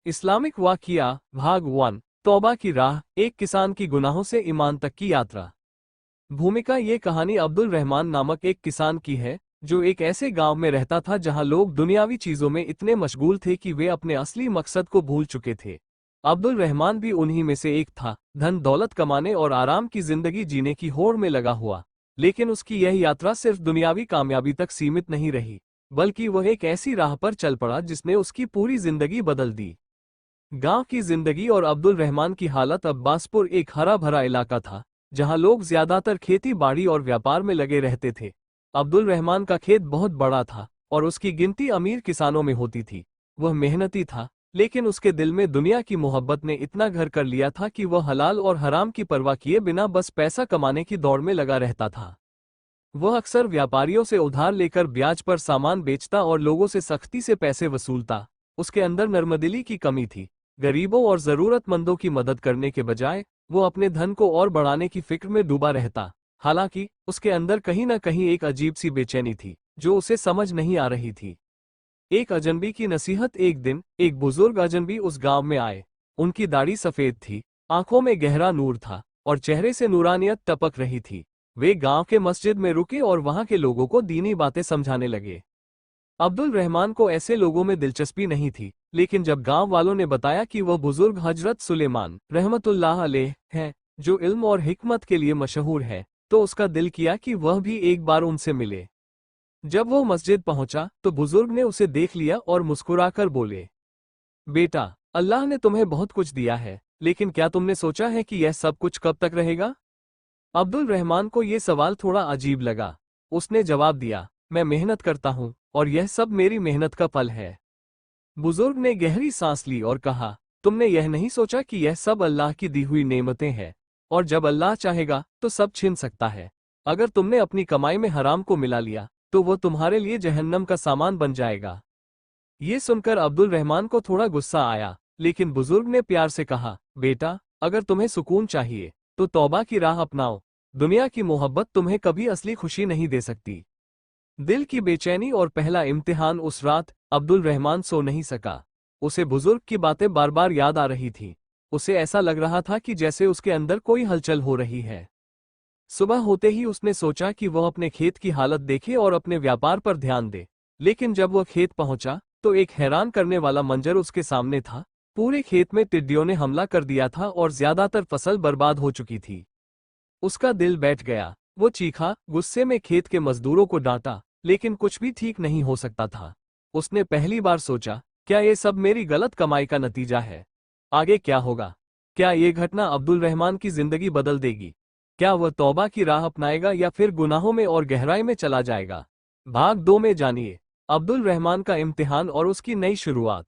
Islamic वाक़िया भाग 1 तौबा की राह, एक किसान की गुनाहों से ईमान तक की यात्रा। भूमिका ये कहानी अब्दुल रहमान नामक एक किसान की है जो एक ऐसे गांव में रहता था जहां लोग दुनियावी चीजों में इतने मशगूल थे कि वे अपने असली मकसद को भूल चुके थे। अब्दुल रहमान भी उन्हीं में से एक था, धन दौलत कमाने और आराम की जिंदगी जीने की होड़ में लगा हुआ। लेकिन उसकी यह यात्रा सिर्फ दुनियावी कामयाबी तक सीमित नहीं रही, बल्कि वह एक ऐसी राह पर चल पड़ा जिसने उसकी पूरी जिंदगी बदल दी। गांव की जिंदगी और अब्दुल रहमान की हालत। अब्बासपुर एक हरा भरा इलाका था जहां लोग ज्यादातर खेती बाड़ी और व्यापार में लगे रहते थे। अब्दुल रहमान का खेत बहुत बड़ा था और उसकी गिनती अमीर किसानों में होती थी। वह मेहनती था, लेकिन उसके दिल में दुनिया की मोहब्बत ने इतना घर कर लिया था कि वह हलाल और हराम की परवाह किए बिना बस पैसा कमाने की दौड़ में लगा रहता था। वह अक्सर व्यापारियों से उधार लेकर ब्याज पर सामान बेचता और लोगों से सख्ती से पैसे वसूलता। उसके अंदर नर्मदिली की कमी थी। गरीबों और जरूरतमंदों की मदद करने के बजाय वो अपने धन को और बढ़ाने की फिक्र में डूबा रहता। हालांकि उसके अंदर कहीं न कहीं एक अजीब सी बेचैनी थी जो उसे समझ नहीं आ रही थी। एक अजनबी की नसीहत। एक दिन एक बुजुर्ग अजनबी उस गांव में आए। उनकी दाढ़ी सफेद थी, आंखों में गहरा नूर था और चेहरे से नूरानियत टपक रही थी। वे गांव के मस्जिद में रुके और वहां के लोगों को दीनी बातें समझाने लगे। अब्दुल रहमान को ऐसे लोगों में दिलचस्पी नहीं थी, लेकिन जब गांव वालों ने बताया कि वह बुजुर्ग हजरत सुलेमान रहमतुल्लाह अलैह हैं, जो इल्म और हिकमत के लिए मशहूर है, तो उसका दिल किया कि वह भी एक बार उनसे मिले। जब वो मस्जिद पहुंचा तो बुजुर्ग ने उसे देख लिया और मुस्कुराकर बोले, बेटा, अल्लाह ने तुम्हें बहुत कुछ दिया है, लेकिन क्या तुमने सोचा है कि यह सब कुछ कब तक रहेगा? अब्दुल रहमान को ये सवाल थोड़ा अजीब लगा। उसने जवाब दिया, मैं मेहनत करता हूँ और यह सब मेरी मेहनत का फल है। बुजुर्ग ने गहरी सांस ली और कहा, तुमने यह नहीं सोचा कि यह सब अल्लाह की दी हुई नेमतें हैं, और जब अल्लाह चाहेगा तो सब छीन सकता है। अगर तुमने अपनी कमाई में हराम को मिला लिया तो वो तुम्हारे लिए जहन्नम का सामान बन जाएगा। ये सुनकर अब्दुल रहमान को थोड़ा गुस्सा आया, लेकिन बुजुर्ग ने प्यार से कहा, बेटा, अगर तुम्हें सुकून चाहिए तो तौबा की राह अपनाओ। दुनिया की मोहब्बत तुम्हें कभी असली खुशी नहीं दे सकती। दिल की बेचैनी और पहला इम्तिहान। उस रात अब्दुल रहमान सो नहीं सका। उसे बुजुर्ग की बातें बार बार याद आ रही थी। उसे ऐसा लग रहा था कि जैसे उसके अंदर कोई हलचल हो रही है। सुबह होते ही उसने सोचा कि वह अपने खेत की हालत देखे और अपने व्यापार पर ध्यान दे। लेकिन जब वह खेत पहुंचा तो एक हैरान करने वाला मंजर उसके सामने था। पूरे खेत में टिड्डियों ने हमला कर दिया था और ज्यादातर फसल बर्बाद हो चुकी थी। उसका दिल बैठ गया। वो चीखा, गुस्से में खेत के मजदूरों को डांटा, लेकिन कुछ भी ठीक नहीं हो सकता था। उसने पहली बार सोचा, क्या ये सब मेरी गलत कमाई का नतीजा है? आगे क्या होगा? क्या ये घटना अब्दुल रहमान की जिंदगी बदल देगी? क्या वह तौबा की राह अपनाएगा या फिर गुनाहों में और गहराई में चला जाएगा? भाग 2 में जानिए अब्दुल रहमान का इम्तिहान और उसकी नई शुरुआत।